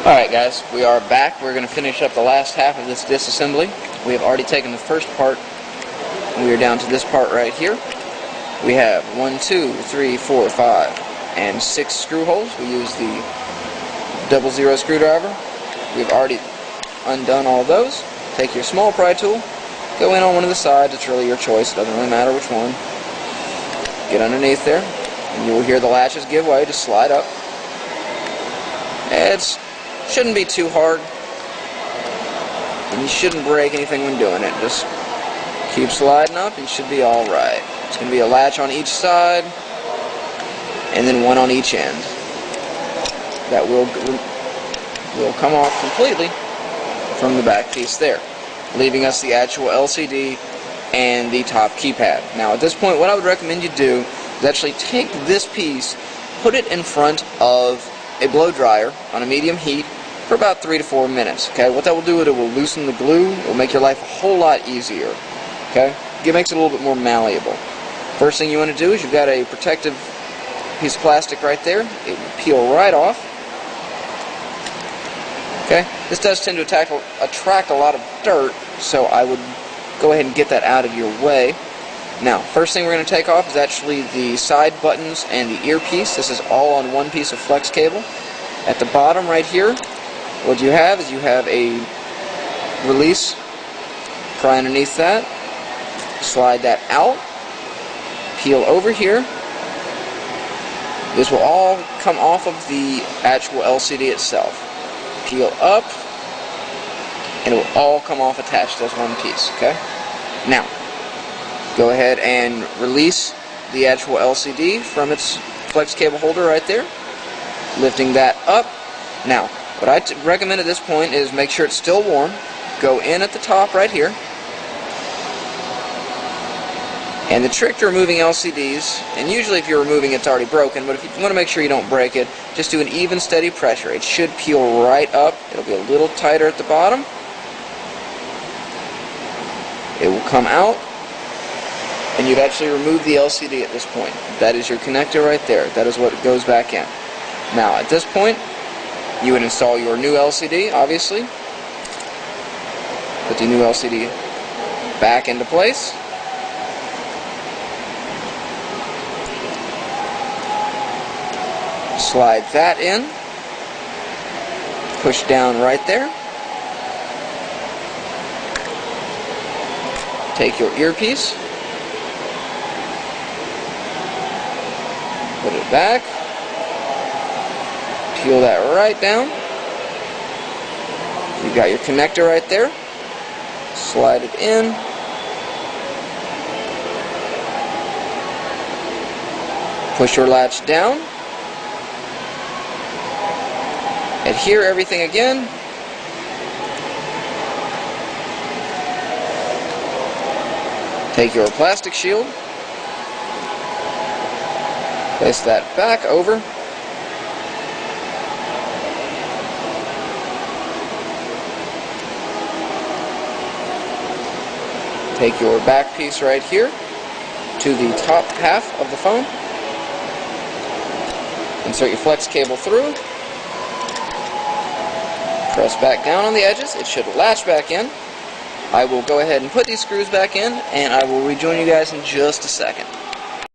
Alright guys, we are back. We're going to finish up the last half of this disassembly. We have already taken the first part. We are down to this part right here. We have 1, 2, 3, 4, 5, and 6 screw holes. We use the 00 screwdriver. We've already undone all those. Take your small pry tool, go in on one of the sides. It's really your choice. It doesn't really matter which one. Get underneath there, and you will hear the latches give way. Just slide up. It shouldn't be too hard, and you shouldn't break anything when doing it. Just keep sliding up, and you should be alright. It's going to be a latch on each side, and then one on each end. That will come off completely from the back piece there, leaving us the actual LCD and the top keypad. Now at this point, what I would recommend you do is actually take this piece, put it in front of a blow dryer on a medium heat for about 3 to 4 minutes. Okay, what that will do is it will loosen the glue. It will make your life a whole lot easier. Okay, it makes it a little bit more malleable. First thing you want to do is you've got a protective piece of plastic right there. It will peel right off. Okay, this does tend to attract a lot of dirt, so I would go ahead and get that out of your way. Now, first thing we're going to take off is actually the side buttons and the earpiece. This is all on one piece of flex cable. At the bottom right here, what you have is you have a release. Pry underneath that. Slide that out. Peel over here. This will all come off of the actual LCD itself. Peel up, and it will all come off attached as one piece. Okay? Now, go ahead and release the actual LCD from its flex cable holder right there, lifting that up. Now, what I recommend at this point is make sure it's still warm. Go in at the top right here. And the trick to removing LCDs, and usually if you're removing it's already broken, but if you want to make sure you don't break it, just do an even steady pressure. It should peel right up. It'll be a little tighter at the bottom. It will come out, and you've actually removed the LCD at this point. That is your connector right there. That is what goes back in. Now, at this point, you would install your new LCD, obviously. Put the new LCD back into place. Slide that in. Push down right there. Take your earpiece. Put it back. Peel that right down. You've got your connector right there. Slide it in. Push your latch down. Adhere everything again. Take your plastic shield. Place that back over. Take your back piece right here to the top half of the phone. Insert your flex cable through. Press back down on the edges. It should latch back in. I will go ahead and put these screws back in, and I will rejoin you guys in just a second.